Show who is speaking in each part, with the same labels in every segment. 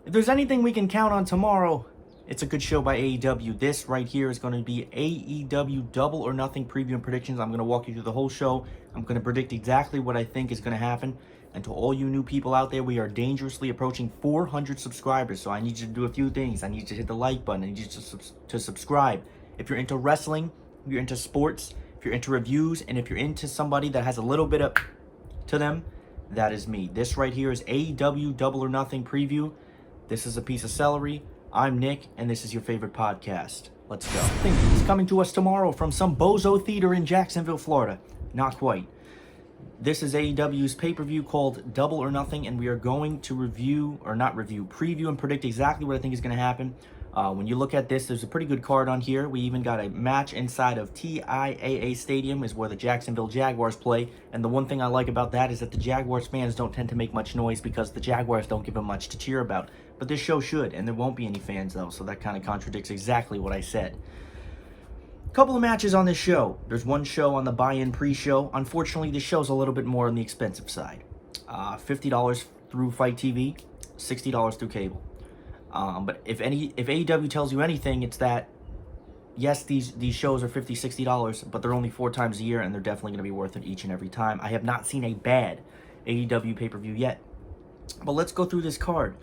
Speaker 1: If there's anything we can count on tomorrow, it's a good show by AEW. This right here is going to be AEW Double or Nothing preview and predictions. I'm going to walk you through the whole show. I'm going to predict exactly what I think is going to happen. And to all you new people out there, we are dangerously approaching 400 subscribers. So I need you to do a few things. I need you to hit the like button. I need you to subscribe. If you're into wrestling, if you're into sports, if you're into reviews, and if you're into somebody that has a little bit of to them, that is me. This right here is AEW Double or Nothing preview. This is a piece of celery. I'm Nick, and this is your favorite podcast. Let's go. I think it's coming to us tomorrow from some bozo theater in Jacksonville, Florida. Not quite. This is AEW's pay-per-view called Double or Nothing, and we are going to preview and predict exactly what I think is going to happen. When you look at this, there's a pretty good card on here. We even got a match inside of TIAA Stadium, is where the Jacksonville Jaguars play. And the one thing I like about that is that the Jaguars fans don't tend to make much noise because the Jaguars don't give them much to cheer about. But this show should, and there won't be any fans though, so that kind of contradicts exactly what I said. A couple of matches on this show. There's one show on the buy-in pre-show. Unfortunately, this show's a little bit more on the expensive side. $50 through Fight TV, $60 through cable. But if AEW tells you anything, it's that yes, these shows are $50, $60, but they're only 4 times a year, and they're definitely going to be worth it each and every time. I have not seen a bad AEW pay-per-view yet. But let's go through this card.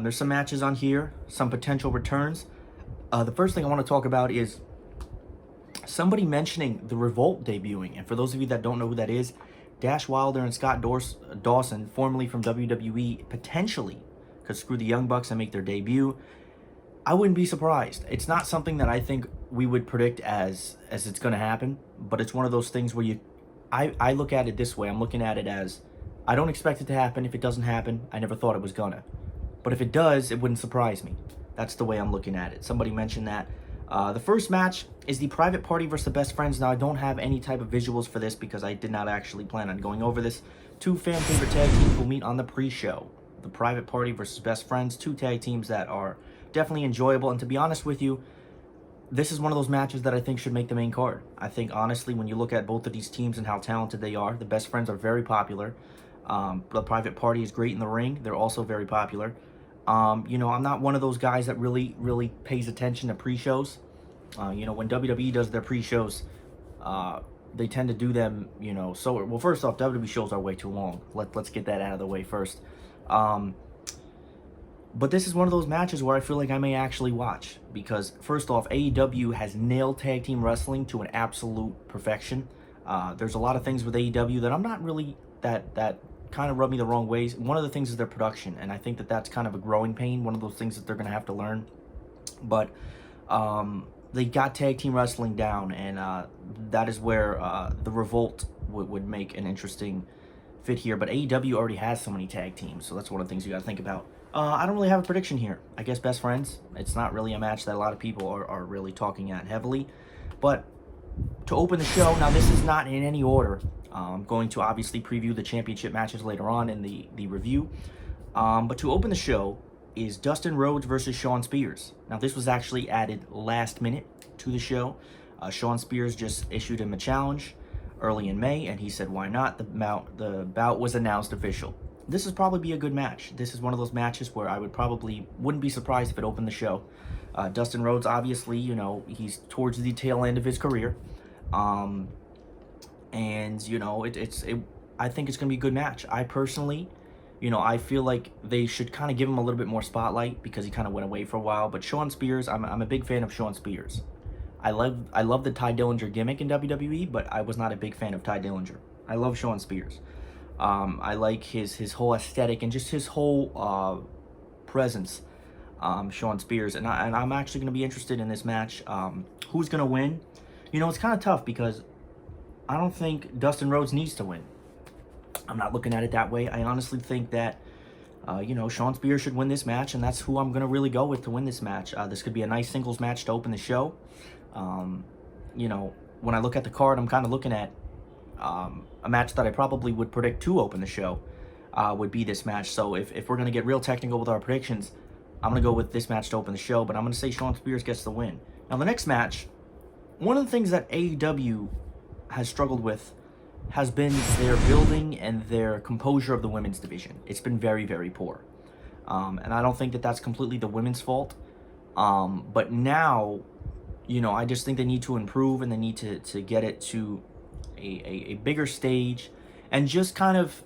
Speaker 1: There's some matches on here, some potential returns. The first thing I want to talk about is somebody mentioning the Revolt debuting. And for those of you that don't know who that is, Dash Wilder and Scott Dawson, formerly from WWE, potentially could screw the Young Bucks and make their debut. I wouldn't be surprised. It's not something that I think we would predict as it's going to happen, but it's one of those things where I look at it this way. I'm looking at it as, I don't expect it to happen. If it doesn't happen, I never thought it was gonna. But if it does, it wouldn't surprise me. That's the way I'm looking at it. Somebody mentioned that. The first match is the Private Party versus the Best Friends. Now, I don't have any type of visuals for this because I did not actually plan on going over this. 2 fan favorite tag teams will meet on the pre-show. The Private Party versus Best Friends, 2 tag teams that are definitely enjoyable. And to be honest with you, this is one of those matches that I think should make the main card. I think, honestly, when you look at both of these teams and how talented they are, the Best Friends are very popular. The Private Party is great in the ring. They're also very popular. I'm not one of those guys that really pays attention to pre-shows. When WWE does their pre-shows, they tend to do them, well, first off, WWE shows are way too long. Let's get that out of the way first. But this is one of those matches where I feel like I may actually watch because, first off, AEW has nailed tag team wrestling to an absolute perfection. There's a lot of things with AEW that I'm not really that kind of rub me the wrong ways. One of the things is their production, and I think that that's kind of a growing pain, one of those things that they're going to have to learn. But they got tag team wrestling down, and that is where the Revolt would make an interesting fit here. But AEW already has so many tag teams, so that's one of the things you got to think about. I don't really have a prediction here. I guess Best Friends. It's not really a match that a lot of people are really talking at heavily. But to open the show, now this is not in any order. I'm going to obviously preview the championship matches later on in the review. But to open the show is Dustin Rhodes versus Shawn Spears. Now this was actually added last minute to the show. Shawn Spears just issued him a challenge early in May, and he said, why not? The bout was announced official. This would probably be a good match. This is one of those matches where I wouldn't be surprised if it opened the show. Dustin Rhodes, obviously, he's towards the tail end of his career. I think it's going to be a good match. I personally, I feel like they should kind of give him a little bit more spotlight because he kind of went away for a while. But Shawn Spears, I'm a big fan of Shawn Spears. I love the Ty Dillinger gimmick in WWE, but I was not a big fan of Ty Dillinger. I love Shawn Spears. I like his whole aesthetic and just his whole presence, Shawn Spears. And I'm actually going to be interested in this match. Who's going to win? It's kind of tough because I don't think Dustin Rhodes needs to win. I'm not looking at it that way. I honestly think that, Shawn Spears should win this match, and that's who I'm going to really go with to win this match. This could be a nice singles match to open the show. When I look at the card, I'm kind of looking at a match that I probably would predict to open the show would be this match. So if we're going to get real technical with our predictions, I'm going to go with this match to open the show, but I'm going to say Shawn Spears gets the win. Now, the next match, one of the things that AEW has struggled with has been their building and their composure of the women's division. It's been very, very poor. And I don't think that that's completely the women's fault. But now, you know, I just think they need to improve, and they need to get it to a bigger stage, and just kind of,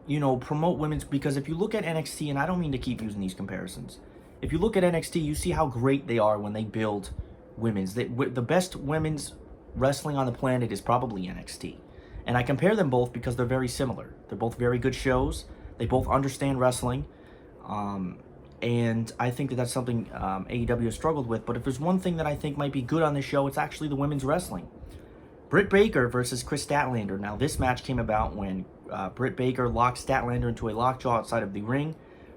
Speaker 1: you know, promote women's, because if you look at NXT, and I don't mean to keep using these comparisons, if you look at NXT, you see how great they are when they build women's. The best women's wrestling on the planet is probably NXT. And I compare them both because they're very similar. They're both very good shows. They both understand wrestling. And I think that that's something AEW has struggled with. But if there's one thing that I think might be good on this show, it's actually the women's wrestling. Britt Baker versus KRIS Statlander. Now, this match came about when Britt Baker locked Statlander into a lockjaw outside of the ring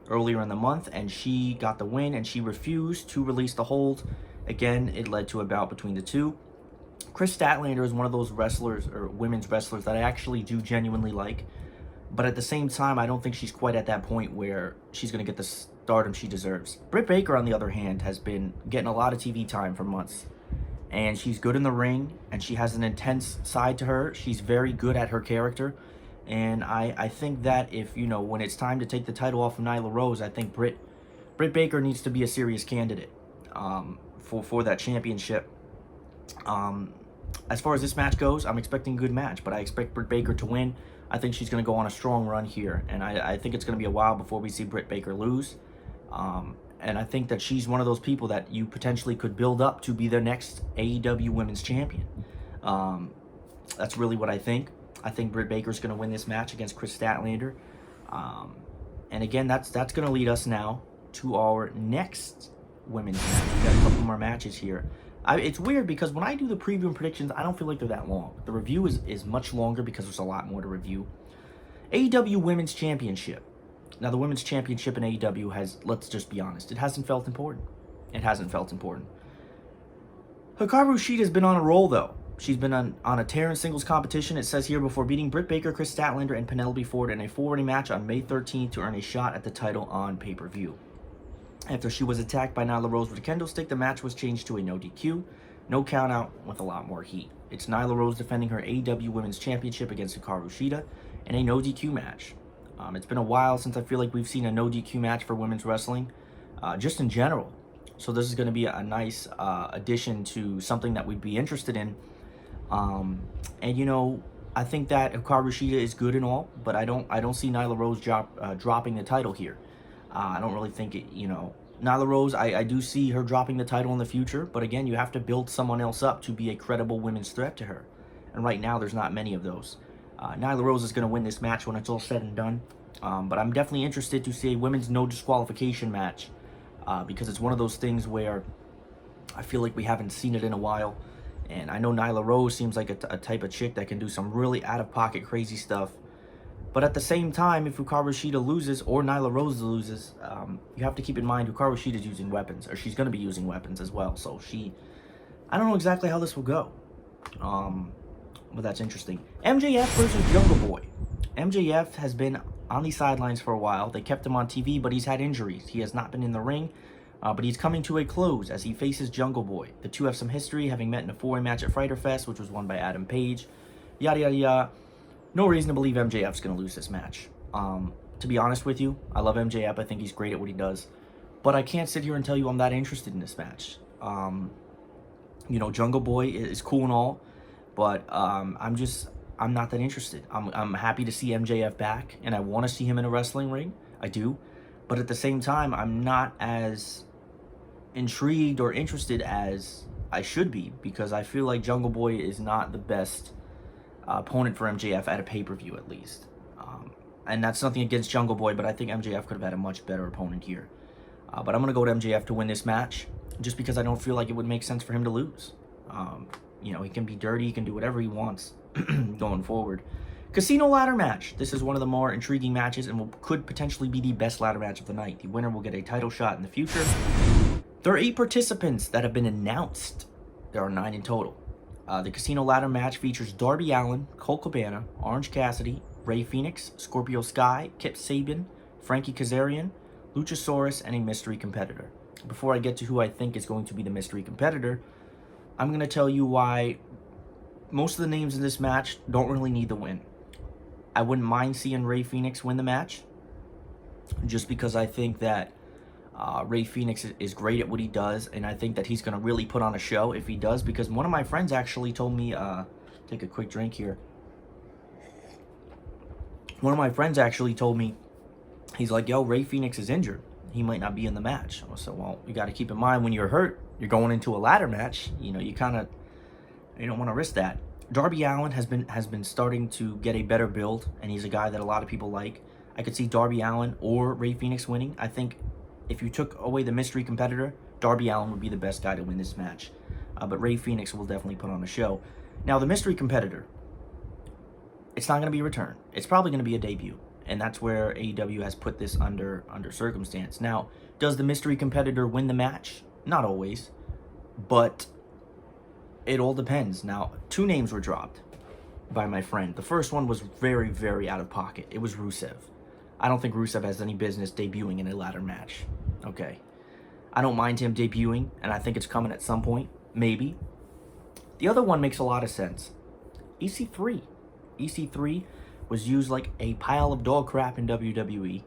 Speaker 1: earlier in the month, and she got the win, and she refused to release the hold. Again, it led to a bout between the two. KRIS Statlander is one of those wrestlers, or women's wrestlers, that I actually do genuinely like. But at the same time, I don't think she's quite at that point where she's going to get the stardom she deserves. Britt Baker, on the other hand, has been getting a lot of TV time for months. And she's good in the ring, and she has an intense side to her. She's very good at her character. And I think that if, you know, when it's time to take the title off of Nyla Rose, I think Britt Baker needs to be a serious candidate for that championship. As far as this match goes, I'm expecting a good match, but I expect Britt Baker to win. I think she's going to go on a strong run here, and I think it's going to be a while before we see Britt Baker lose. And I think that she's one of those people that you potentially could build up to be the next AEW Women's Champion. That's really what I think. I think Britt Baker's going to win this match against KRIS Statlander. And again, that's going to lead us now to our next women's match. We've got a couple more matches here. It's weird because when I do the preview and predictions, I don't feel like they're that long. The review is much longer because there's a lot more to review. AEW Women's Championship. Now, the Women's Championship in AEW has, let's just be honest, it hasn't felt important. It hasn't felt important. HIKARU Shida has been on a roll, though. She's been on a tear in singles competition, it says here, before beating Britt Baker, KRIS Statlander, and Penelope Ford in a 4-way match on May 13th to earn a shot at the title on pay-per-view. After she was attacked by Nyla Rose with a kendo stick, the match was changed to a no DQ, no countout, with a lot more heat. It's Nyla Rose defending her AEW Women's Championship against HIKARU Shida in a no DQ match. It's been a while since I feel like we've seen a no DQ match for women's wrestling, just in general. So this is going to be a nice addition to something that we'd be interested in. And you know, I think that HIKARU Shida is good and all, but I don't see Nyla Rose dropping the title here. I don't really think it, you know, Nyla Rose, I do see her dropping the title in the future, but again, you have to build someone else up to be a credible women's threat to her. And right now, there's not many of those. Nyla Rose is going to win this match when it's all said and done. But I'm definitely interested to see a women's no disqualification match, because it's one of those things where I feel like we haven't seen it in a while. And I know Nyla Rose seems like a type of chick that can do some really out-of-pocket crazy stuff. But at the same time, if HIKARU Shida loses or Nyla Rose loses, you have to keep in mind HIKARU Shida is using weapons, or she's going to be using weapons as well. So I don't know exactly how this will go. But that's interesting. MJF versus Jungle Boy. MJF has been on the sidelines for a while. They kept him on TV, but he's had injuries. He has not been in the ring, but he's coming to a close as he faces Jungle Boy. The two have some history, having met in a 4-way match at Fyter Fest, which was won by Adam Page. Yada, yada, yada. No reason to believe MJF's going to lose this match. To be honest with you, I love MJF. I think he's great at what he does. But I can't sit here and tell you I'm that interested in this match. You know, Jungle Boy is cool and all, but I'm not that interested. I'm happy to see MJF back, and I want to see him in a wrestling ring. I do. But at the same time, I'm not as intrigued or interested as I should be, because I feel like Jungle Boy is not the best opponent for MJF at a pay-per-view, at least. And that's nothing against Jungle Boy, but I think MJF could have had a much better opponent here. But I'm going to go with MJF to win this match, just because I don't feel like it would make sense for him to lose. You know, he can be dirty, he can do whatever he wants going forward. Casino ladder match. This is one of the more intriguing matches and could potentially be the best ladder match of the night. The winner will get a title shot in the future. There are 8 participants that have been announced. There are 9 in total. The Casino ladder match features Darby Allin, Colt Cabana, Orange Cassidy, Rey Fenix, Scorpio Sky, Kip Sabian, Frankie Kazarian, Luchasaurus, and a mystery competitor. Before I get to who I think is going to be the mystery competitor, I'm going to tell you why most of the names in this match don't really need the win. I wouldn't mind seeing Rey Fenix win the match. just because I think that Rey Fénix is great at what he does, and I think that he's going to really put on a show if he does, because one of my friends actually told me, take a quick drink here. One of my friends actually told me, he's like, yo, Rey Fénix is injured. He might not be in the match. So, well, you got to keep in mind when you're hurt, you're going into a ladder match. You know, you don't want to risk that. Darby Allin has been starting to get a better build, and he's a guy that a lot of people like. I could see Darby Allin or Rey Fénix winning. I think if you took away the mystery competitor, Darby Allin would be the best guy to win this match. But Rey Fénix will definitely put on a show. Now, the mystery competitor, it's not going to be a return. It's probably going to be a debut. And that's where AEW has put this under circumstance. Now, does the mystery competitor win the match? Not always. But it all depends. Now, 2 names were dropped by my friend. The first one was very, very out of pocket. It was Rusev. I don't think Rusev has any business debuting in a ladder match. Okay. I don't mind him debuting, and I think it's coming at some point. Maybe. The other one makes a lot of sense. EC3. EC3 was used like a pile of dog crap in WWE,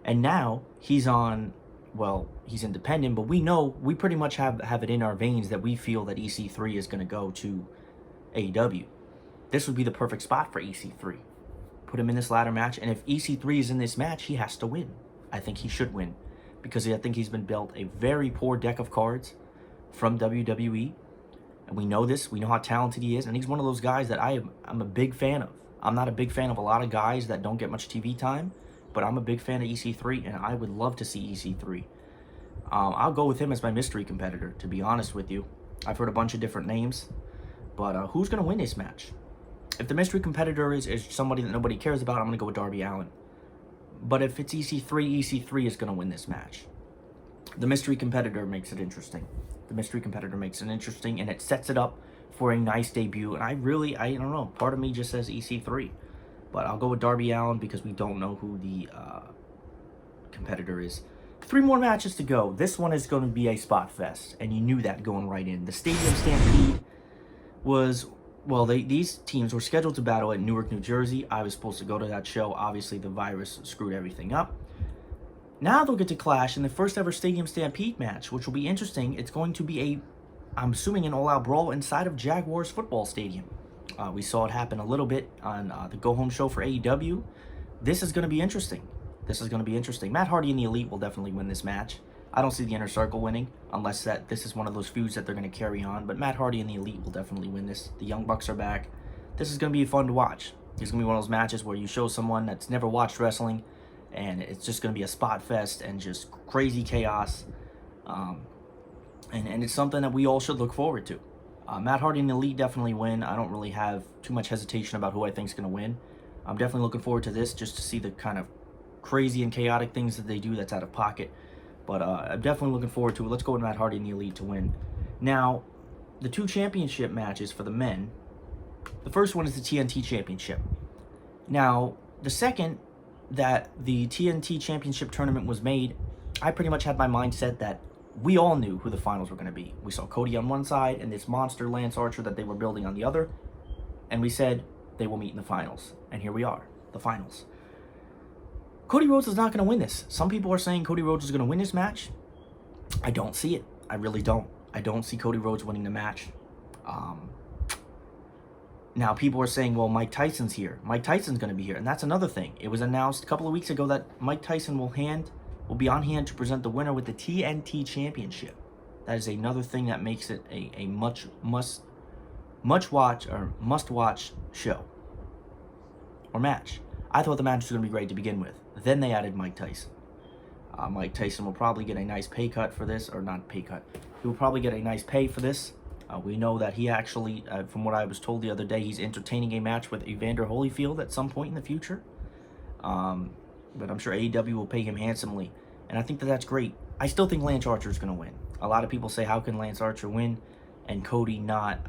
Speaker 1: and now he's on, well, he's independent, but we pretty much have it in our veins that we feel that EC3 is going to go to AEW. This would be the perfect spot for EC3. Put him in this ladder match, and if EC3 is in this match, he has to win. I think he should win, because I think he's been dealt a very poor deck of cards from WWE, and we know this. We know how talented he is, and he's one of those guys that I'm a big fan of. I'm not a big fan of a lot of guys that don't get much TV time, but I'm a big fan of EC3, and I would love to see EC3. I'll go with him as my mystery competitor, to be honest with you. I've heard a bunch of different names, but who's going to win this match? If the mystery competitor is somebody that nobody cares about, I'm going to go with Darby Allin. But if it's EC3, EC3 is going to win this match. The mystery competitor makes it interesting. The mystery competitor makes it interesting, and it sets it up for a nice debut. And I don't know. Part of me just says EC3. But I'll go with Darby Allin because we don't know who the competitor is. 3 more matches to go. This one is going to be a spot fest, and you knew that going right in. The Stadium Stampede was, well, these teams were scheduled to battle at Newark, New Jersey. I was supposed to go to that show. Obviously, the virus screwed everything up. Now they'll get to clash in the first ever Stadium Stampede match, which will be interesting. It's going to be I'm assuming an all-out brawl inside of Jaguars football stadium. We saw it happen a little bit on the go-home show for AEW. This is going to be interesting. Matt Hardy and the Elite will definitely win this match. I don't see the Inner Circle winning, unless that this is one of those feuds that they're going to carry on. But Matt Hardy and the Elite will definitely win this. The Young Bucks are back. This is going to be fun to watch. It's going to be one of those matches where you show someone that's never watched wrestling, and it's just going to be a spot fest and just crazy chaos. And it's something that we all should look forward to. Matt Hardy and the Elite definitely win. I don't really have too much hesitation about who I think is going to win. I'm definitely looking forward to this just to see the kind of crazy and chaotic things that they do that's out of pocket. But I'm definitely looking forward to it. Let's go with Matt Hardy and the Elite to win. Now, the 2 championship matches for the men. The first one is the TNT Championship. Now, the second that the TNT Championship tournament was made, I pretty much had my mindset that we all knew who the finals were going to be. We saw Cody on one side and this monster Lance Archer that they were building on the other. And we said they will meet in the finals. And here we are, the finals. Cody Rhodes is not going to win this. Some people are saying Cody Rhodes is going to win this match. I don't see it. I really don't. I don't see Cody Rhodes winning the match. Now, people are saying, well, Mike Tyson's here. Mike Tyson's going to be here. And that's another thing. It was announced a couple of weeks ago that Mike Tyson will be on hand to present the winner with the TNT Championship. That is another thing that makes it a must-watch show or match. I thought the match was going to be great to begin with. Then they added Mike Tyson. Mike Tyson will probably get a nice pay cut for this, or not pay cut. He will probably get a nice pay for this. We know that he actually, from what I was told the other day, he's entertaining a match with Evander Holyfield at some point in the future. But I'm sure AEW will pay him handsomely. And I think that that's great. I still think Lance Archer is going to win. A lot of people say, how can Lance Archer win and Cody not?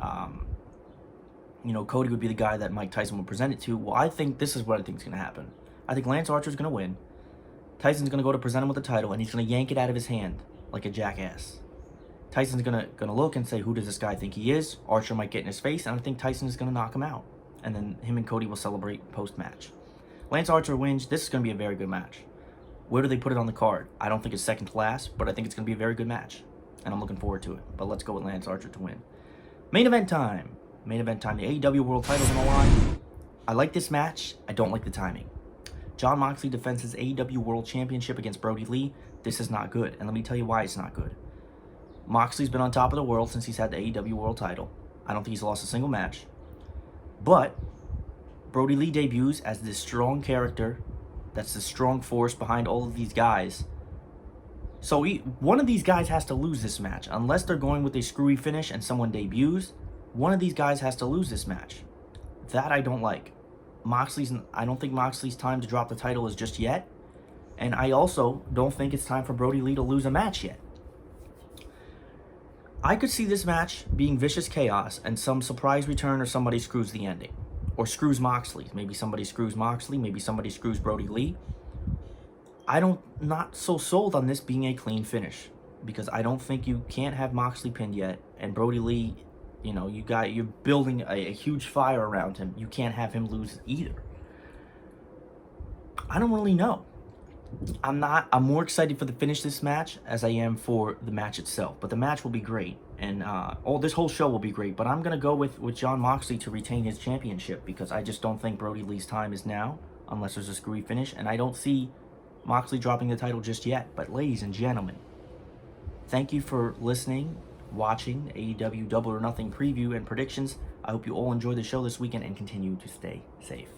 Speaker 1: Cody would be the guy that Mike Tyson would present it to. Well, I think this is what I think is going to happen. I think Lance Archer is going to win. Tyson's going to go to present him with the title, and he's going to yank it out of his hand like a jackass. Tyson's going to look and say, who does this guy think he is? Archer might get in his face, and I think Tyson is going to knock him out. And then him and Cody will celebrate post-match. Lance Archer wins. This is going to be a very good match. Where do they put it on the card? I don't think it's second to last, but I think it's going to be a very good match, and I'm looking forward to it. But let's go with Lance Archer to win. Main event time. Main event time. The AEW World Title's on the line. I like this match. I don't like the timing. Jon Moxley defends his AEW World Championship against Brodie Lee. This is not good, and let me tell you why it's not good. Moxley's been on top of the world since he's had the AEW World Title. I don't think he's lost a single match. But Brodie Lee debuts as this strong character that's the strong force behind all of these guys. So one of these guys has to lose this match. Unless they're going with a screwy finish and someone debuts, one of these guys has to lose this match. That I don't like. I don't think Moxley's time to drop the title is just yet. And I also don't think it's time for Brodie Lee to lose a match yet. I could see this match being vicious chaos and some surprise return, or somebody screws the ending. Or screws Moxley. Maybe somebody screws Moxley. Maybe somebody screws Brodie Lee. Not so sold on this being a clean finish. Because I don't think you can't have Moxley pinned yet. And Brodie Lee, you know, you're building a huge fire around him. You can't have him lose either. I don't really know. I'm more excited for the finish this match as I am for the match itself. But the match will be great. And this whole show will be great. But I'm going to go with Jon Moxley to retain his championship. Because I just don't think Brodie Lee's time is now. Unless there's a screwy finish. And I don't see Moxley dropping the title just yet. But ladies and gentlemen, thank you for listening, watching AEW Double or Nothing preview and predictions. I hope you all enjoy the show this weekend and continue to stay safe.